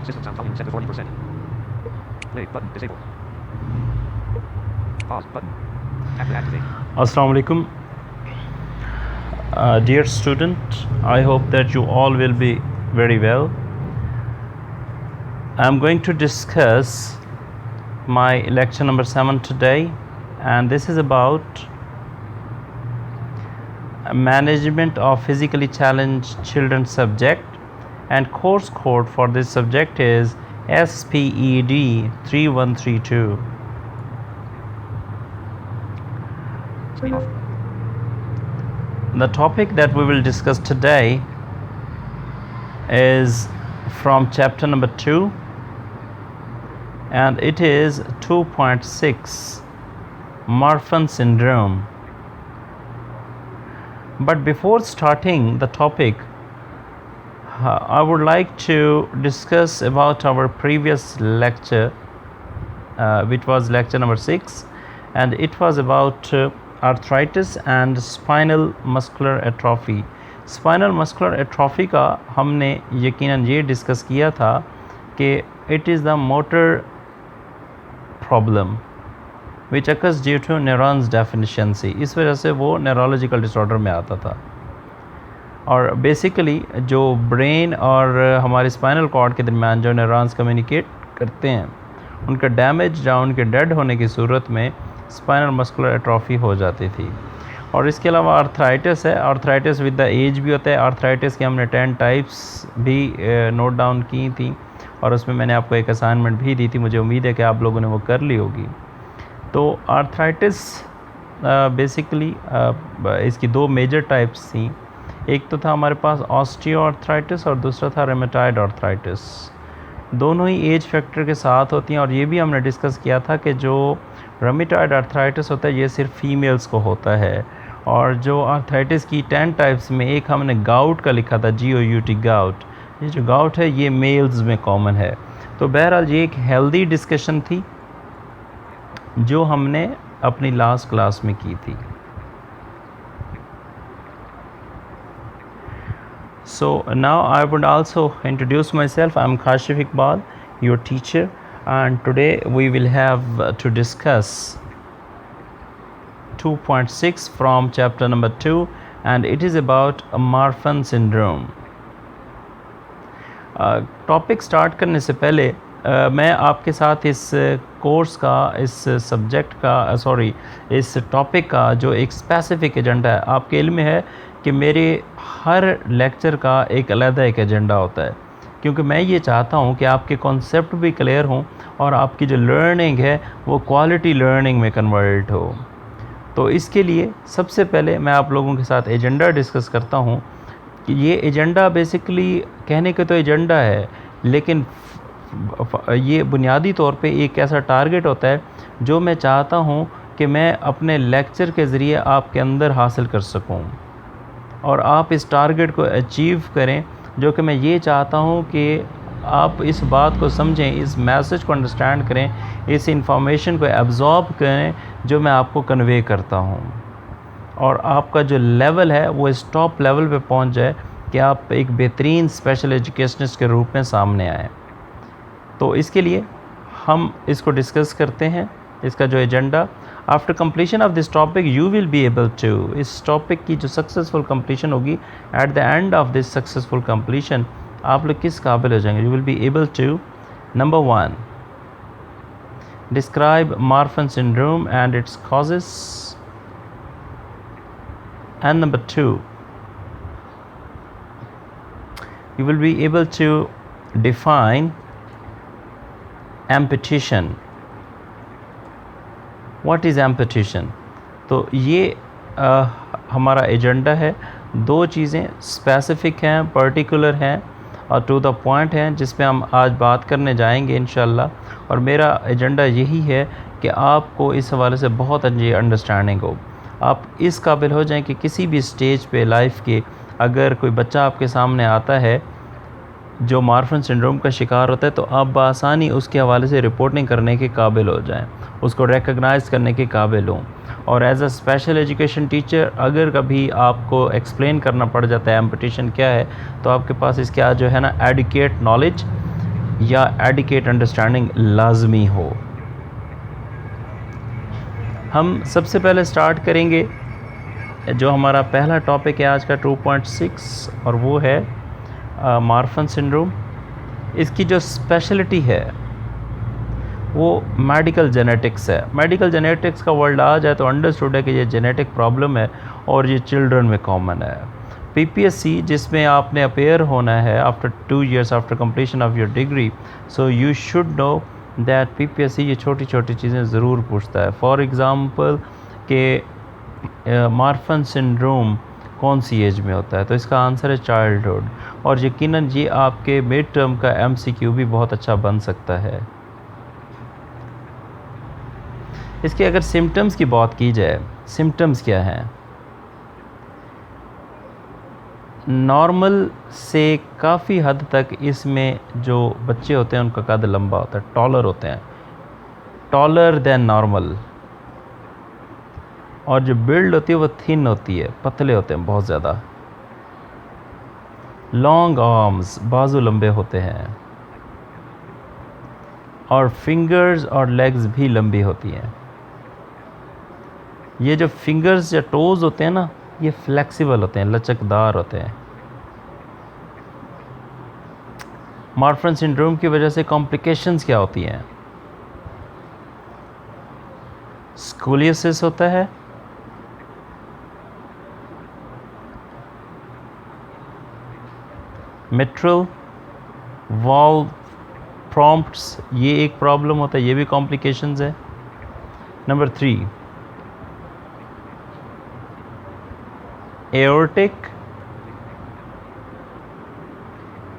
System sound volume set to 40%. Play button disabled. Pause button. Activate. Assalamu alaikum. Dear student, I hope that you all will be very well. I'm going to discuss my lecture number 7 today, and this is about management of physically challenged children subject, and course code for this subject is SPED 3132. Screen off. The topic that we will discuss today is from chapter number 2, and it is 2.6 Marfan syndrome. But before starting the topic, I would like to discuss about our previous lecture, which was lecture number 6, and it was about arthritis and spinal muscular atrophy. Spinal muscular atrophy का हमने यकीनन ये discuss किया था कि it is the motor problem which occurs due to neurons deficiency. इस वजह से वो न्यूरोलॉजिकल डिसऑर्डर में आता था. और बेसिकली जो ब्रेन और हमारे स्पाइनल कॉर्ड के दरमियान जो न्यूरॉन्स कम्युनिकेट करते हैं, उनका डैमेज या उनके डेड होने की सूरत में स्पाइनल मस्कुलर एट्रॉफी हो जाती थी. और इसके अलावा आर्थराइटिस है. आर्थराइटिस विद द एज भी होता है. आर्थराइटिस के हमने 10 टाइप्स भी नोट डाउन की थी, और उसमें मैंने आपको एक असाइनमेंट भी दी थी. मुझे उम्मीद है कि आप लोगों ने वो कर ली होगी. तो आर्थराइटिस बेसिकली इसकी 2 मेजर टाइप्स थी. एक तो था हमारे पास ऑस्टियो आर्थराइटिस और दूसरा था रेमेटॉइड आर्थराइटिस. दोनों ही एज फैक्टर के साथ होती हैं, और ये भी हमने डिस्कस किया था कि जो रेमेटॉइड आर्थराइटिस होता है ये सिर्फ फीमेल्स को होता है. और जो आर्थराइटिस की 10 टाइप्स में एक हमने गाउट का लिखा था, GOUT गाउट. ये जो गाउट है ये मेल्स में कॉमन है. तो बहरहाल ये एक हेल्दी डिस्कशन थी जो हमने अपनी लास्ट क्लास में की थी. So now I would also introduce myself. I am Kashif Iqbal, your teacher, and today we will have to discuss 2.6 from chapter number 2, and it is about Marfan syndrome. Topic start करने से पहले मैं आपके साथ इस course का, इस subject का, इस टॉपिक का जो एक स्पेसिफिक एजेंडा है, आपके इल्म में है कि मेरे हर लेक्चर का एक अलग एक एजेंडा होता है, क्योंकि मैं ये चाहता हूँ कि आपके कॉन्सेप्ट भी क्लियर हों और आपकी जो लर्निंग है वो क्वालिटी लर्निंग में कन्वर्ट हो. तो इसके लिए सबसे पहले मैं आप लोगों के साथ एजेंडा डिस्कस करता हूँ कि ये एजेंडा बेसिकली कहने के तो एजेंडा है, लेकिन ये बुनियादी तौर पे एक ऐसा टारगेट होता है जो मैं चाहता हूँ कि मैं अपने लेक्चर के ज़रिए आपके अंदर हासिल कर सकूँ, और आप इस टारगेट को अचीव करें, जो कि मैं ये चाहता हूँ कि आप इस बात को समझें, इस मैसेज को अंडरस्टैंड करें, इस इंफॉर्मेशन को एब्जॉर्ब करें जो मैं आपको कन्वे करता हूँ, और आपका जो लेवल है वो इस टॉप लेवल पे पहुँच जाए कि आप एक बेहतरीन स्पेशल एजुकेशनिस्ट के रूप में सामने आएँ. तो इसके लिए हम इसको डिस्कस करते हैं, इसका जो agenda. After completion of this topic you will be able to, इस टॉपिक की जो सक्सेसफुल कंप्लीशन होगी, at the end of this successful completion आप लोग किस काबिल हो जाएंगे. You will be able to, number 1, describe Marfan syndrome and its causes, and number 2, you will be able to define amputation. What is amputation? तो ये हमारा agenda है. 2 चीज़ें स्पेसिफिक हैं, पर्टिकुलर हैं और टू द पॉइंट हैं, जिस पे हम आज बात करने जाएंगे इंशाल्लाह. और मेरा एजेंडा यही है कि आपको इस हवाले से बहुत अच्छी अंडरस्टैंडिंग हो, आप इस काबिल हो जाएं कि किसी भी स्टेज पे लाइफ के अगर कोई बच्चा आपके सामने आता है जो मार्फन सिंड्रोम का शिकार होता है, तो आप बआसानी उसके हवाले से रिपोर्टिंग करने के काबिल हो जाएं, उसको रिकग्नाइज़ करने के काबिल हों. और as a special education teacher अगर कभी आपको एक्सप्लेन करना पड़ जाता है एम्पुटेशन क्या है, तो आपके पास इसके आज जो है ना एडुकेट नॉलेज या एडिकेट अंडरस्टैंडिंग लाजमी हो। हम सबसे पहले स्टार्ट करेंगे जो हमारा पहला टॉपिक है आज का 2.6, और वो है मार्फन सिंड्रोम। इसकी जो स्पेशलिटी है वो मेडिकल जेनेटिक्स है। मेडिकल जेनेटिक्स का वर्ड आ जाए तो अंडरस्टूड है कि ये जेनेटिक प्रॉब्लम है और ये चिल्ड्रन में कॉमन है। पीपीएससी जिसमें आपने अपेयर होना है after 2 years after completion of your degree, so you should know that PPSC ये छोटी छोटी चीज़ें ज़रूर पूछता है। फॉर एग्ज़ाम्पल कि मार्फन सिंड्रोम कौन सी एज में होता है, तो इसका आंसर है चाइल्डहुड। और यकीनन ये आपके मिड टर्म का एमसीक्यू भी बहुत अच्छा बन सकता है। इसके अगर सिम्टम्स की बात की जाए, सिम्टम्स क्या हैं? नॉर्मल से काफ़ी हद तक इसमें जो बच्चे होते हैं उनका कद लंबा होता है, टॉलर होते हैं, टॉलर देन नॉर्मल। और जो बिल्ड होती है वो थिन होती है, पतले होते हैं बहुत ज़्यादा। लॉन्ग आर्म्स, बाजू लंबे होते हैं, और फिंगर्स और लेग्स भी लंबी होती हैं। ये जो फिंगर्स या टोज़ होते हैं ना, ये फ्लेक्सिबल होते हैं, लचकदार होते हैं। मार्फन सिंड्रोम की वजह से कॉम्प्लिकेशंस क्या होती हैं? स्कोलियोसिस होता है, मिट्रल वॉल्व प्रॉम्प्ट्स, ये एक प्रॉब्लम होता है, ये भी कॉम्प्लिकेशंस है। नंबर 3, एओर्टिक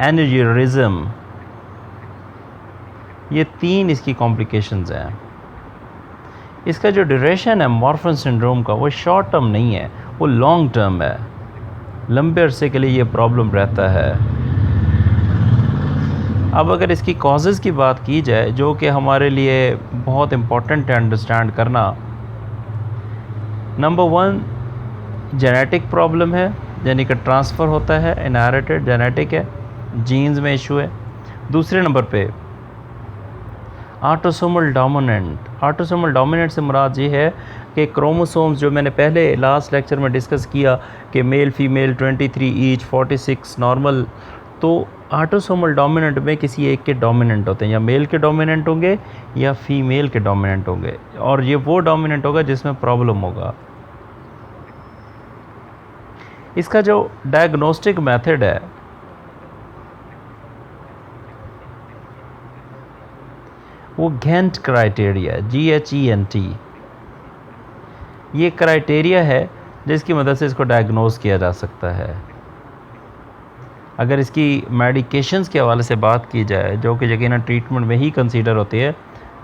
एन्यूरिज्म, ये 3 इसकी कॉम्प्लिकेशंस हैं। इसका जो ड्यूरेशन है मार्फन सिंड्रोम का, वो शॉर्ट टर्म नहीं है, वो लॉन्ग टर्म है, लंबे अरसे के लिए ये प्रॉब्लम रहता है। अब अगर इसकी कॉजेज़ की बात की जाए, जो कि हमारे लिए बहुत इम्पॉर्टेंट है अंडरस्टैंड करना, नंबर 1 जेनेटिक प्रॉब्लम है, यानी कि ट्रांसफ़र होता है, इनहेरिटेड जेनेटिक है, जीन्स में इशू है। दूसरे नंबर पे ऑटोसोमल डोमिनेंट। ऑटोसोमल डोमिनेंट से मुराद ये है कि क्रोमोसोम्स, जो मैंने पहले लास्ट लेक्चर में डिस्कस किया कि मेल फीमेल 23 ईच, 46 नॉर्मल, तो ऑटोसोमल डोमिनेंट में किसी एक के डोमिनेंट होते हैं, या मेल के डोमिनेंट होंगे या फीमेल के डोमिनेंट होंगे, और ये वो डोमिनेंट होगा जिसमें प्रॉब्लम होगा। इसका जो डायग्नोस्टिक मेथड है वो घेंट क्राइटेरिया, GHENT, ये क्राइटेरिया है जिसकी मदद से इसको डायग्नोस किया जा सकता है। अगर इसकी मेडिकेशंस के हवाले से बात की जाए, जो कि यकीनन ट्रीटमेंट में ही कंसीडर होती है,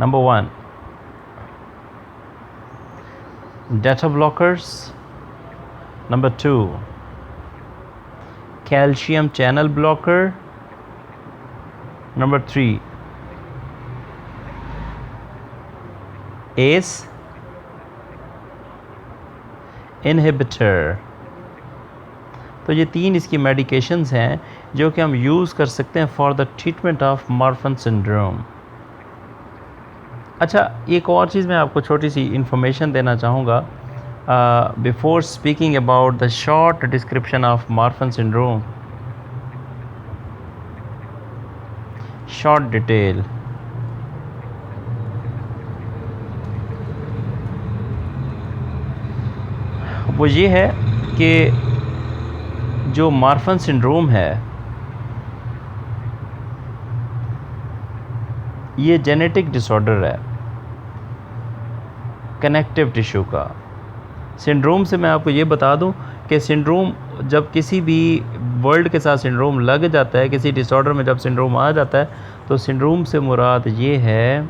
number 1 data blockers, number 2 calcium channel blocker, number 3 ACE inhibitor. तो ये 3 इसकी मेडिकेशंस हैं जो कि हम यूज़ कर सकते हैं for the treatment of Marfan syndrome. अच्छा, एक और चीज़ मैं आपको छोटी सी इंफॉर्मेशन देना चाहूँगा before speaking about the short description of Marfan syndrome. Short detail, वो ये है कि जो मार्फन सिंड्रोम है ये जेनेटिक डिसऑर्डर है कनेक्टिव टिश्यू का। सिंड्रोम से मैं आपको ये बता दूं कि सिंड्रोम, जब किसी भी वर्ल्ड के साथ सिंड्रोम लग जाता है, किसी डिसऑर्डर में जब सिंड्रोम आ जाता है, तो सिंड्रोम से मुराद ये है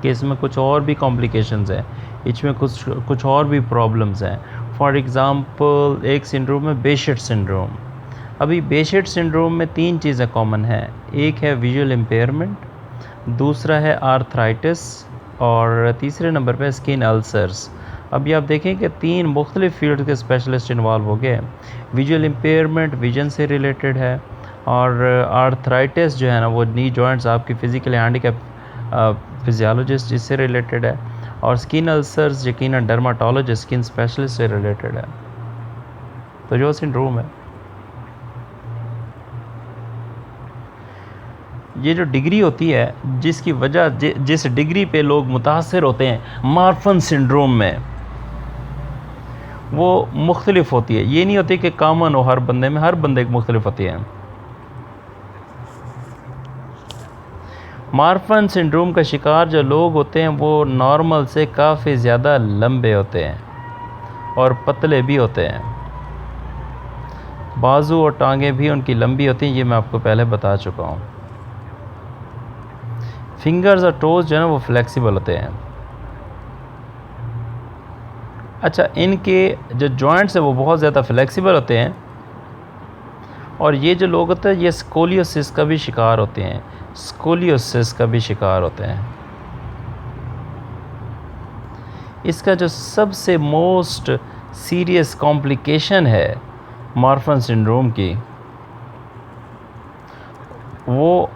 कि इसमें कुछ और भी कॉम्प्लिकेशंस हैं, इसमें कुछ और भी प्रॉब्लम्स हैं। फॉर एग्ज़ाम्पल एक सिंड्रोम है बेशेट सिंड्रोम। अभी बेशेट सिंड्रोम में 3 चीज़ें कॉमन हैं, एक है विजुअल इम्पेयरमेंट, दूसरा है आर्थराइटिस, और तीसरे नंबर पे स्किन अल्सर्स। अभी आप देखें कि 3 मुख्तलिफ फील्ड के स्पेशलिस्ट इन्वॉल्व हो गए। विजुअल इम्पेयरमेंट विजन से रिलेटेड है, और आर्थराइटिस जो है ना वो नी जॉइंट्स आपकी फ़िज़िकली हैंडीकैप फिजियोलॉजिस्ट इससे रिलेटेड है, और स्किन अल्सर्स यकीनन डर्माटोलॉजिस्ट स्किन स्पेशलिस्ट से रिलेटेड है। तो जो सिंड्रोम है, ये जो डिग्री होती है जिसकी वजह जिस डिग्री पे लोग मुतासर होते हैं मार्फन सिंड्रोम में, वो मुख्तलिफ होती है। ये नहीं होती कि कॉमन हो हर बंदे में, हर बंदे की मुख्तलिफ होती है। मार्फन सिंड्रोम का शिकार जो लोग होते हैं वो नॉर्मल से काफ़ी ज़्यादा लंबे होते हैं और पतले भी होते हैं। बाजू और टांगें भी उनकी लंबी होती हैं, ये मैं आपको पहले बता चुका हूँ। फिंगर्स और टोज़ जो है ना वो फ्लेक्सिबल होते हैं। अच्छा, इनके जो जॉइंट्स हैं वो बहुत ज़्यादा फ्लेक्सिबल होते हैं, और ये जो लोग होते हैं ये स्कोलियोसिस का भी शिकार होते हैं, स्कोलियोसिस का भी शिकार होते हैं। इसका जो सबसे मोस्ट सीरियस कॉम्प्लिकेशन है मार्फन सिंड्रोम की, वो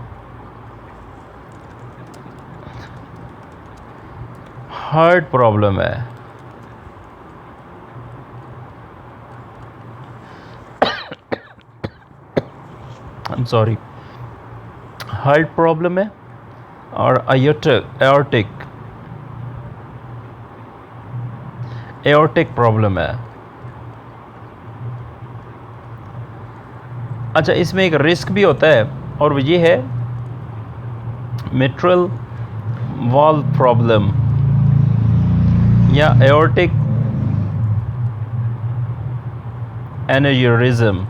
हार्ट प्रॉब्लम है। I am sorry, heart problem है और एओर्टिक प्रॉब्लम है। अच्छा, इसमें एक रिस्क भी होता है और ये है मिट्रल वाल्व प्रॉब्लम या एओर्टिक एन्यूरिज्म,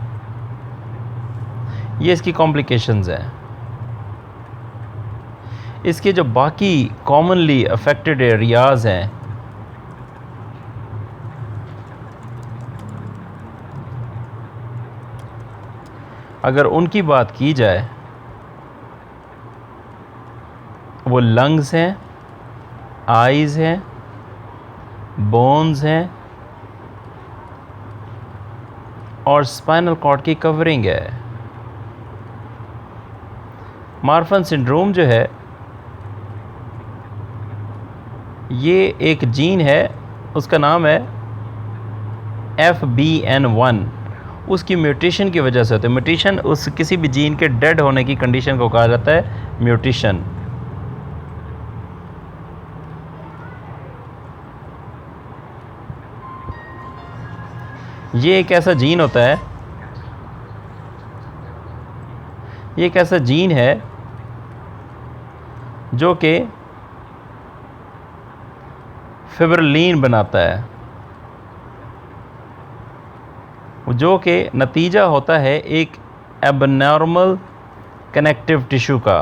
ये इसकी कॉम्प्लिकेशंस हैं। इसके जो बाकी कॉमनली अफेक्टेड एरियाज़ हैं, अगर उनकी बात की जाए, वो लंग्स हैं, आइज़ हैं, बोन्स हैं और स्पाइनल कॉर्ड की कवरिंग है। मार्फन सिंड्रोम जो है ये एक जीन है, उसका नाम है FBN1। उसकी म्यूटेशन की वजह से होता है। म्यूटेशन उस किसी भी जीन के डेड होने की कंडीशन को कहा जाता है म्यूटेशन। ये एक ऐसा जीन होता है, ये एक ऐसा जीन है जो कि फिब्रिलिन बनाता है, जो कि नतीजा होता है एक एबनॉर्मल कनेक्टिव टिश्यू का।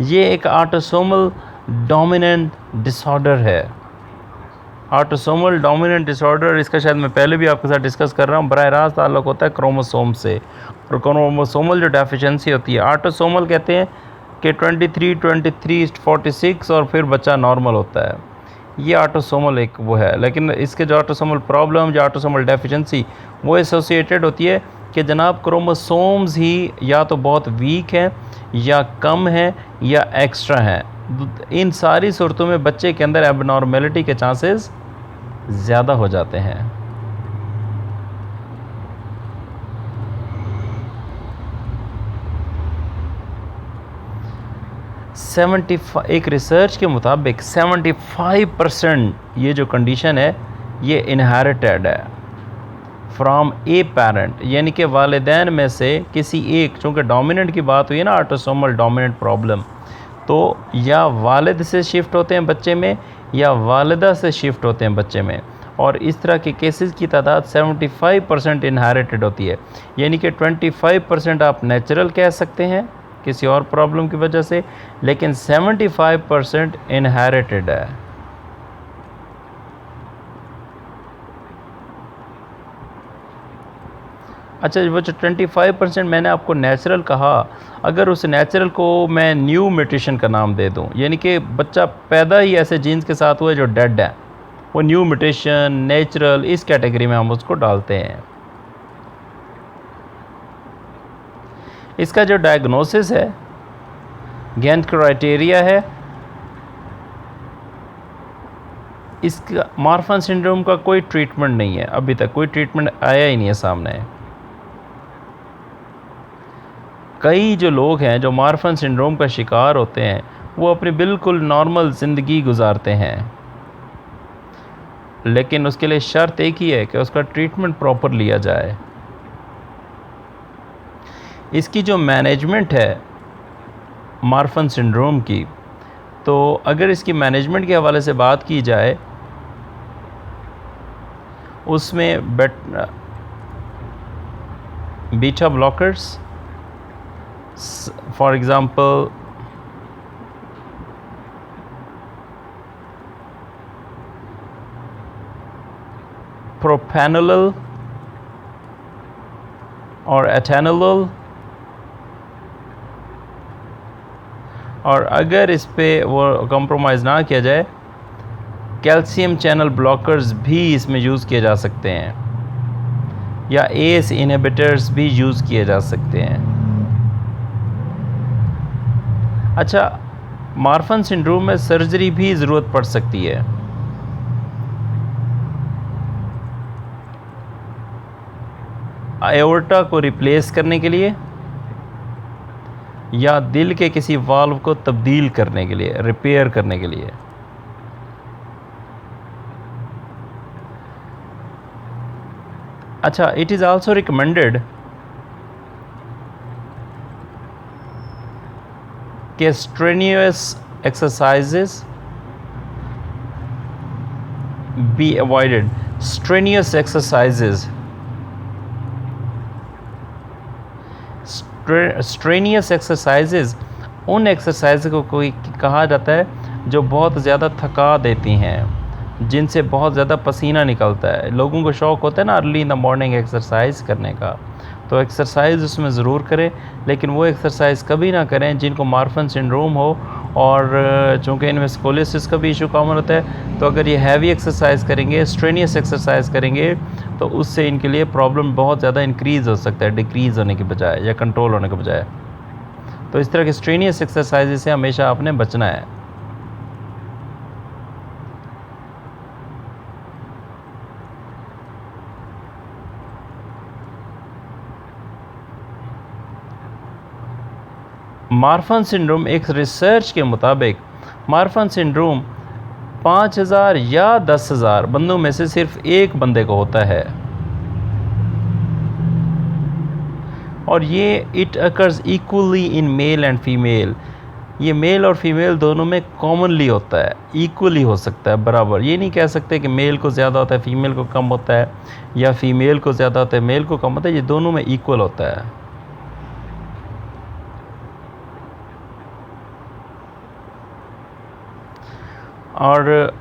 ये एक ऑटोसोमल डोमिनेंट डिसऑर्डर है। ऑटोसोमल डोमिनेंट डिसऑर्डर, इसका शायद मैं पहले भी आपके साथ डिस्कस कर रहा हूँ, बराह रास्त ताल्लुक़ होता है क्रोमोसोम से, और क्रोमोसोमल जो डेफिशिएंसी होती है, ऑटोसोमल कहते हैं कि 23, 23, 46 और फिर बच्चा नॉर्मल होता है। ये ऑटोसोमल एक वो है, लेकिन इसके जो ऑटोसोमल प्रॉब्लम या ऑटोसोमल डेफिशिएंसी वो एसोसिएटेड होती है कि जनाब क्रोमोसोम्स ही या तो बहुत वीक हैं या कम हैं या एक्स्ट्रा हैं। इन सारी सूरतों में बच्चे के अंदर एबनॉर्मेलिटी के चांसेस ज़्यादा हो जाते हैं। एक रिसर्च के मुताबिक 75% ये जो कंडीशन है ये इनहेरिटेड है फ्रॉम ए पेरेंट, यानी कि वालिदैन में से किसी एक, चूँकि डोमिनेंट की बात हुई है ना, ऑटोसोमल डोमिनेंट प्रॉब्लम, तो या वालिद से शिफ्ट होते हैं बच्चे में या वालिदा से शिफ्ट होते हैं बच्चे में, और इस तरह के केसेस की तादाद 75% इनहेरिटेड होती है। यानी कि 25% आप नेचुरल कह सकते हैं किसी और प्रॉब्लम की वजह से, लेकिन 75% इनहेरिटेड है। अच्छा, वो जो 25% मैंने आपको नेचुरल कहा, अगर उस नेचुरल को मैं न्यू म्यूटेशन का नाम दे दूं, यानी कि बच्चा पैदा ही ऐसे जीन्स के साथ हुआ है जो डेड है, वो न्यू म्यूटेशन नेचुरल, इस कैटेगरी में हम उसको डालते हैं। इसका जो डायग्नोसिस है, गैंट क्राइटेरिया है, इसका मार्फन सिंड्रोम का कोई ट्रीटमेंट नहीं है, अभी तक कोई ट्रीटमेंट आया ही नहीं है सामने। कई जो लोग हैं जो मार्फन सिंड्रोम का शिकार होते हैं वो अपनी बिल्कुल नॉर्मल ज़िंदगी गुजारते हैं, लेकिन उसके लिए शर्त एक ही है कि उसका ट्रीटमेंट प्रॉपर लिया जाए। इसकी जो मैनेजमेंट है मार्फन सिंड्रोम की, तो अगर इसकी मैनेजमेंट के हवाले से बात की जाए, उसमें beta blockers, for example propanol और एथेनोल, और अगर इस पे वो कंप्रोमाइज़ ना किया जाए, कैल्शियम चैनल ब्लॉकर्स भी इसमें यूज़ किए जा सकते हैं, या एस इनहिबिटर्स भी यूज़ किए जा सकते हैं। अच्छा, मार्फन सिंड्रोम में सर्जरी भी ज़रूरत पड़ सकती है। एओर्टा को रिप्लेस करने के लिए या दिल के किसी वाल्व को तब्दील करने के लिए, रिपेयर करने के लिए। अच्छा, इट इज़ आल्सो रिकमेंडेड कि strenuous exercises be avoided. Strenuous exercises, strenuous exercises उन एक्सरसाइज को कोई कहा जाता है जो बहुत ज़्यादा थका देती हैं, जिनसे बहुत ज़्यादा पसीना निकलता है। लोगों को शौक़ होता है ना early in the morning exercise करने का, तो एक्सरसाइज उसमें ज़रूर करें, लेकिन वो एक्सरसाइज कभी ना करें जिनको मार्फन सिंड्रोम हो, और चूँकि इनमें स्कोलियोसिस का भी इशू कॉमन होता है, तो अगर ये हैवी एक्सरसाइज करेंगे, स्ट्रेनियस एक्सरसाइज करेंगे, तो उससे इनके लिए प्रॉब्लम बहुत ज़्यादा इंक्रीज़ हो सकता है, डिक्रीज़ होने के बजाय या कंट्रोल होने के बजाय। तो इस तरह के स्ट्रेनियस एक्सरसाइज से हमेशा आपने बचना है। मार्फन सिंड्रोम, एक रिसर्च के मुताबिक मार्फन सिंड्रोम 5000 या 10,000 बंदों में से सिर्फ एक बंदे को होता है, और ये it occurs equally in male and female. ये मेल और फीमेल दोनों में कॉमनली होता है, इक्वली हो सकता है, बराबर। ये नहीं कह सकते कि मेल को ज़्यादा होता है फीमेल को कम होता है, या फीमेल को ज़्यादा होता है मेल को कम होता है। ये दोनों में इक्वल होता है। और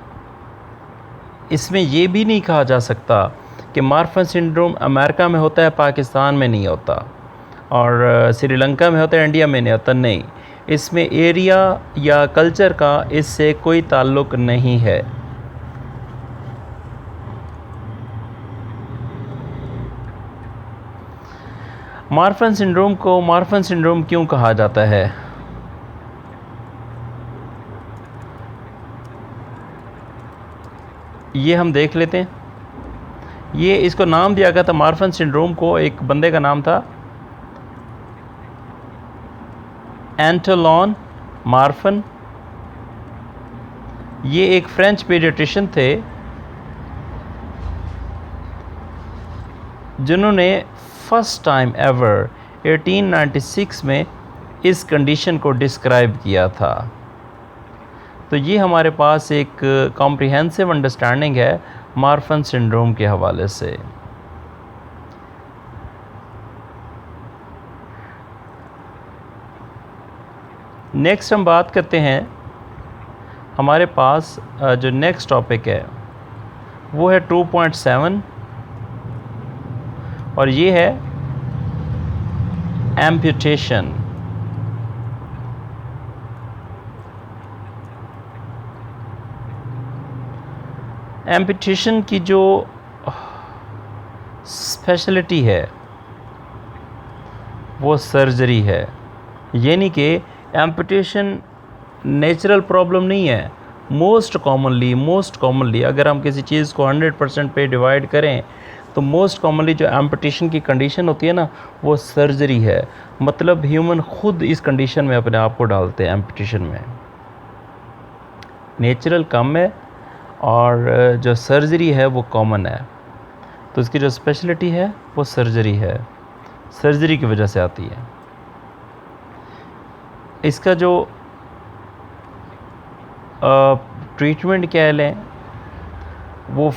इसमें ये भी नहीं कहा जा सकता कि मार्फन सिंड्रोम अमेरिका में होता है, पाकिस्तान में नहीं होता, और श्रीलंका में होता है, इंडिया में नहीं होता। नहीं, इसमें एरिया या कल्चर का इससे कोई ताल्लुक़ नहीं है। मार्फन सिंड्रोम को मार्फन सिंड्रोम क्यों कहा जाता है? ये हम देख लेते हैं। ये इसको नाम दिया गया था मार्फन सिंड्रोम को, एक बंदे का नाम था एंटोलन मार्फन। ये एक फ्रेंच पीडियाट्रिशियन थे जिन्होंने फर्स्ट टाइम एवर 1896 में इस कंडीशन को डिस्क्राइब किया था। तो ये हमारे पास एक कॉम्प्रिहेंसिव अंडरस्टैंडिंग है मार्फन सिंड्रोम के हवाले से। नेक्स्ट हम बात करते हैं, हमारे पास जो नेक्स्ट टॉपिक है वो है 2.7, और ये है एम्पुटेशन। एम्पुटेशन की जो स्पेशलिटी है वो सर्जरी है। यानी कि एम्पुटेशन नेचुरल प्रॉब्लम नहीं है। मोस्ट कॉमनली अगर हम किसी चीज़ को 100% पे डिवाइड करें तो मोस्ट कॉमनली जो एम्पुटेशन की कंडीशन होती है ना, वो सर्जरी है। मतलब ह्यूमन खुद इस कंडीशन में अपने आप को डालते हैं एम्पुटेशन में। नेचुरल कम है और जो सर्जरी है वो कॉमन है। तो इसकी जो स्पेशलिटी है वो सर्जरी है, सर्जरी की वजह से आती है। इसका जो ट्रीटमेंट क्या लें, वो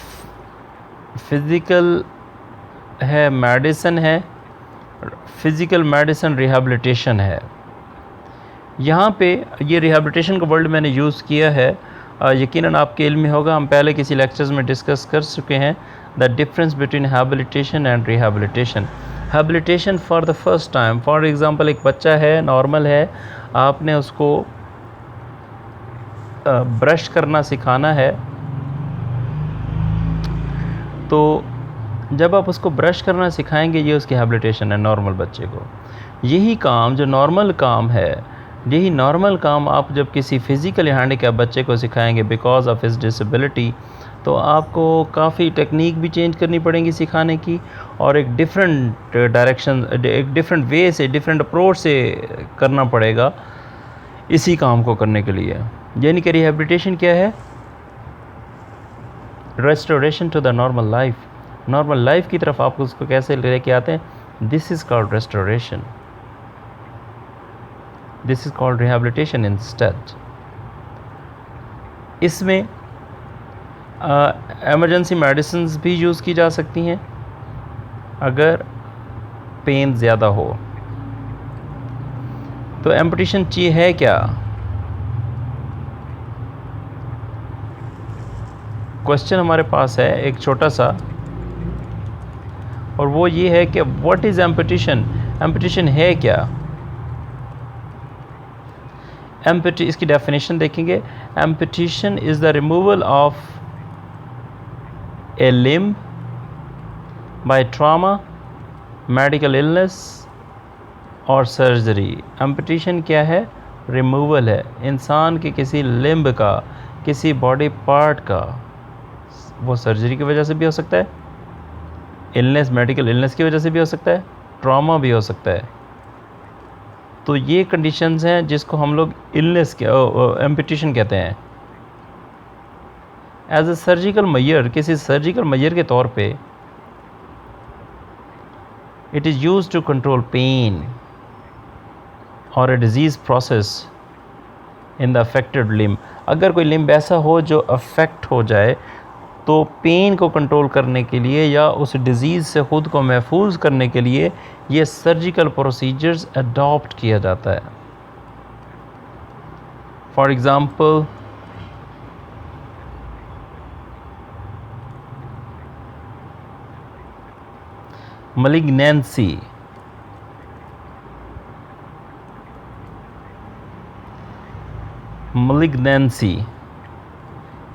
फिज़िकल है, मेडिसिन है, फिज़िकल मेडिसिन रिहैबिलिटेशन है। यहाँ पे ये रिहैबिलिटेशन का वर्ड मैंने यूज़ किया है, यकीनन आपके इल्म में होगा, हम पहले किसी लेक्चर्स में डिस्कस कर चुके हैं the difference between habilitation and rehabilitation. Habilitation for the first time, for example एक बच्चा है, नॉर्मल है, आपने उसको ब्रश करना सिखाना है, तो जब आप उसको ब्रश करना सिखाएंगे ये उसकी हैबिलिटेशन है नॉर्मल बच्चे को। यही काम जो नॉर्मल काम है, यही नॉर्मल काम आप जब किसी फिज़िकली हैंडीकैप बच्चे को सिखाएंगे बिकॉज ऑफ हिज डिसेबिलिटी, तो आपको काफ़ी टेक्निक भी चेंज करनी पड़ेगी सिखाने की, और एक डिफरेंट डायरेक्शन, एक डिफरेंट वे से, डिफरेंट अप्रोच से करना पड़ेगा इसी काम को करने के लिए। यानी कि रिहैबिलिटेशन क्या है? Restoration to the normal life. Normal life की तरफ आप उसको कैसे लेके आते हैं, this is called restoration, this is called rehabilitation instead. इसमें एमरजेंसी मेडिसिन्स भी यूज़ की जा सकती हैं अगर पेन ज़्यादा हो। तो एम्पुटेशन है क्या? क्वेश्चन हमारे पास है एक छोटा सा, और वो ये है कि व्हाट इज़ एम्पुटेशन? एम्पुटेशन है क्या? इसकी डेफिनेशन देखेंगे। Amputation is the removal of a limb by trauma, medical illness और सर्जरी। एम्पुटेशन क्या है? रिमूवल है इंसान के किसी लिम्ब का, किसी बॉडी पार्ट का। वो सर्जरी की वजह से भी हो सकता है, इलनेस, मेडिकल इलनेस की वजह से भी हो सकता है, ट्रॉमा भी हो सकता है। तो ये कंडीशंस हैं जिसको हम लोग इलनेस के एम्पुटेशन कहते हैं। एज ए सर्जिकल मैयर, किसी सर्जिकल मैयर के तौर पे it is use to control pain और a disease process in the affected limb. अगर कोई लिम्ब ऐसा हो जो अफेक्ट हो जाए, तो पेन को कंट्रोल करने के लिए या उस डिज़ीज़ से ख़ुद को महफूज करने के लिए ये सर्जिकल प्रोसीजर्स अडॉप्ट किया जाता है। फॉर एग्ज़ाम्पल, malignancy,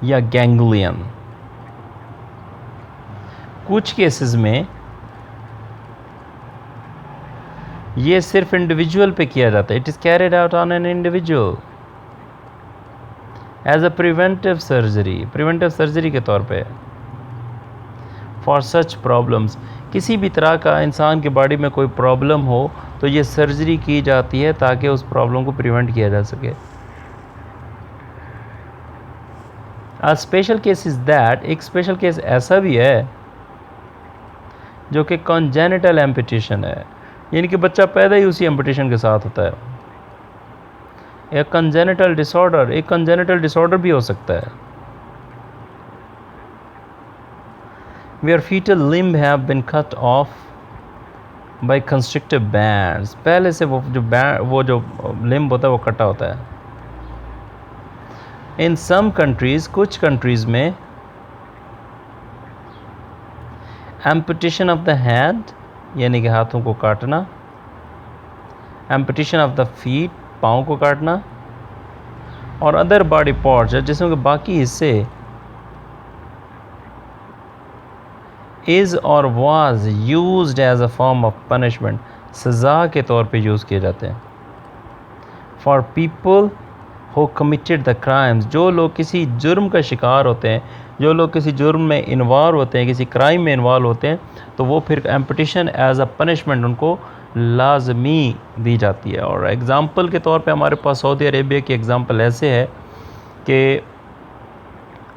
या गैंग्लियन। कुछ केसेस में ये सिर्फ इंडिविजुअल पे किया जाता है। It is carried out on an individual as a preventive surgery के तौर पे। फॉर सच प्रॉब्लम्स, किसी भी तरह का इंसान के बॉडी में कोई प्रॉब्लम हो तो ये सर्जरी की जाती है ताकि उस प्रॉब्लम को प्रिवेंट किया जा सके। A special case is that, एक स्पेशल केस ऐसा भी है जो कि कॉन्जेनिटल एम्पुटेशन है, यानी कि बच्चा पैदा ही उसी एम्पुटेशन के साथ होता है। एक कॉन्जेनिटल डिसऑर्डर भी हो सकता है, where fetal limb have been cut off by constrictive bands। पहले से वो जो लिम्ब होता है वो कटा होता है। इन सम कंट्रीज़, कुछ कंट्रीज़ में एम्पुटेशन ऑफ द हैंड, यानी कि हाथों को काटना, एम्पुटेशन ऑफ द फीट, पाँव को काटना, और अदर बॉडी पार्ट्स जिसमें के बाकी हिस्से is or was used as a form of punishment, सज़ा के तौर पे यूज़ किए जाते हैं। For people who committed the crimes, जो लोग किसी जुर्म का शिकार होते हैं, जो लोग किसी जुर्म में इन्वॉल्व होते हैं, किसी क्राइम में इन्वॉल्व होते हैं, तो वो फिर एम्पुटेशन एज अ पनिशमेंट उनको लाजमी दी जाती है। और एग्ज़ाम्पल के तौर पे हमारे पास सऊदी अरेबिया की एग्ज़ाम्पल ऐसे है कि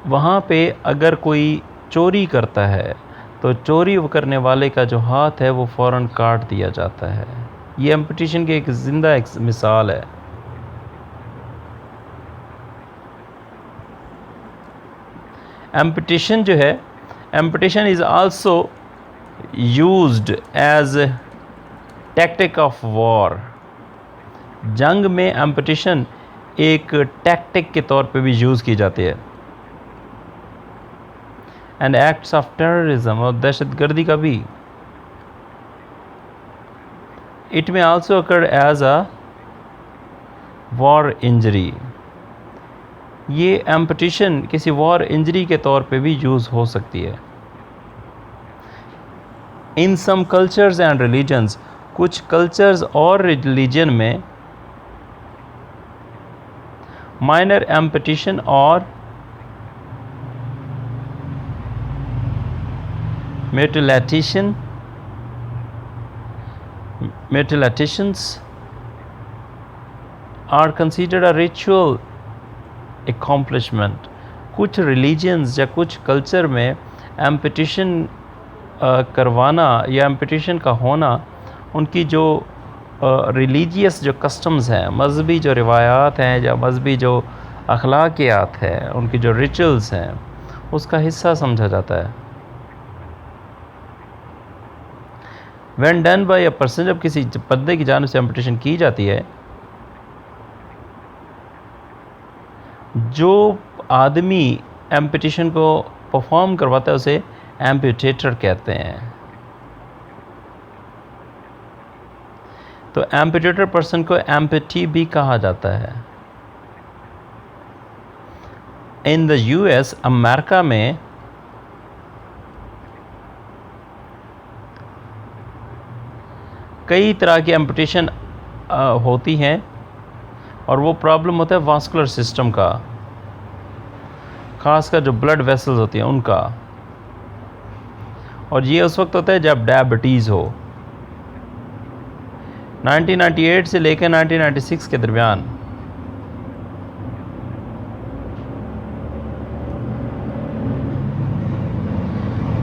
वहाँ पे अगर कोई चोरी करता है तो चोरी करने वाले का जो हाथ है वो फ़ौरन काट दिया जाता है। ये एम्पुटेशन की एक ज़िंदा एक मिसाल है। एम्पुटेशन जो है, amputation is also used as tactic of war. जंग में एम्पुटेशन एक टैक्टिक के तौर पे भी यूज़ की जाती है। एंड एक्ट्स ऑफ टेररिज्म, और दहशतगर्दी का भी। It may also occur as a war injury. ये एम्पुटेशन किसी वॉर इंजरी के तौर पे भी यूज़ हो सकती है। In some cultures and religions, कुछ कल्चर्स और रिलीजन में माइनर एम्पुटेशन और mutilations are considered a ritual accomplishment। कुछ रिलीजन्स या कुछ कल्चर में एम्पुटेशन करवाना या एम्पुटेशन का होना उनकी जो रिलीजियस जो कस्टम्स हैं, मज़हबी जो रिवायात हैं या मज़हबी जो अखलाकियात हैं, उनकी जो रिचुअल्स हैं, उसका हिस्सा समझा जाता है। When done by a person, जब किसी बंदे की जानिब से एम्पुटेशन की जाती है, जो आदमी एम्पुटेशन को परफॉर्म करवाता है उसे एम्पुटेटर कहते हैं। तो एम्पुटेटर पर्सन को एम्पुटी भी कहा जाता है। इन द यूएस, अमेरिका में कई तरह की एम्पुटेशन होती हैं और वो प्रॉब्लम होता है वास्कुलर सिस्टम का, ख़ासकर जो ब्लड वेसल्स होती हैं उनका। और ये उस वक्त होता है जब डायबिटीज़ हो। 1998 से लेकर 1996 के दरमियान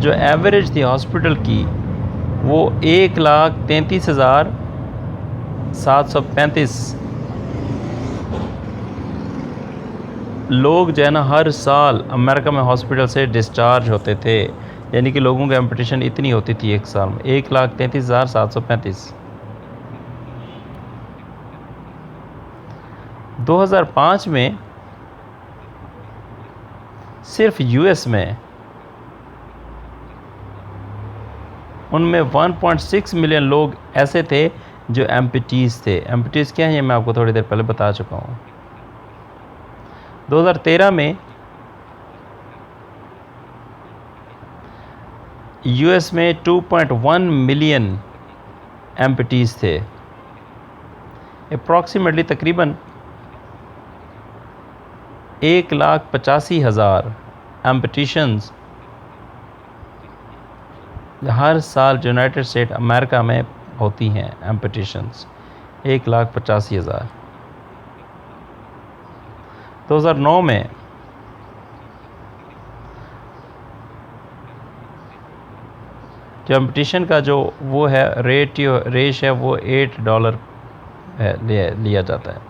जो एवरेज थी हॉस्पिटल की वो 1,33,735 लोग जो है ना हर साल अमेरिका में हॉस्पिटल से डिस्चार्ज होते थे। यानी कि लोगों की एम्पुटेशन इतनी होती थी एक साल में, 1,33,735। 2005 में सिर्फ यूएस में उनमें 1.6 मिलियन लोग ऐसे थे जो एम्पुटीज़ थे। एम्पुटीज़ क्या है ये मैं आपको थोड़ी देर पहले बता चुका हूँ। 2013 में यूएस में 2.1 मिलियन एम्पुटीज़ थे। अप्रॉक्सीमेटली तकरीबन 1,85,000 एम्पुटेशंस हर साल यूनाइटेड स्टेट अमेरिका में होती हैं। एम्पुटेशंस 1,85,000। 2009 में जो एम्पुटेशन का जो वो है रेश है वो $8 है लिया जाता है।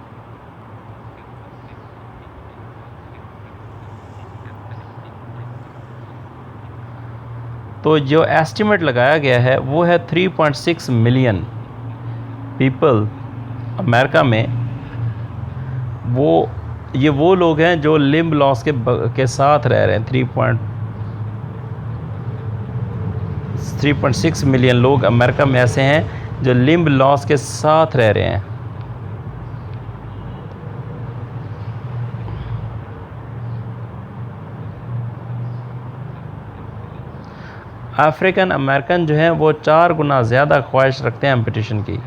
तो जो एस्टिमेट लगाया गया है वो है 3.6 मिलियन पीपल अमेरिका में। ये वो लोग हैं जो लिम्ब लॉस के साथ रह रहे हैं। 3.6 मिलियन लोग अमेरिका में ऐसे हैं जो लिम्ब लॉस के साथ रह रहे हैं। अफ्रीकन अमेरिकन जो हैं वो 4 गुना ज़्यादा ख्वाहिश रखते हैं एम्पुटेशन की,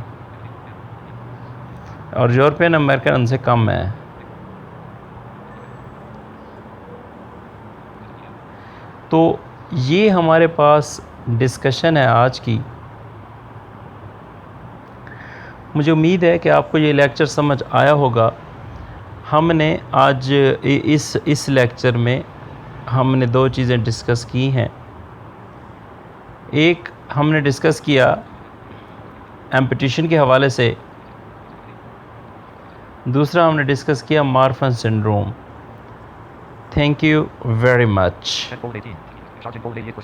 और यूरोपियन अमेरिकन उनसे कम है। तो ये हमारे पास डिस्कशन है आज की। मुझे उम्मीद है कि आपको ये लेक्चर समझ आया होगा। हमने आज इस लेक्चर में हमने 2 चीज़ें डिस्कस की हैं। एक हमने डिस्कस किया एम्पुटेशन के हवाले से, दूसरा हमने डिस्कस किया Marfan syndrome. Thank you very much. Set goal 18. Charging goal 88%.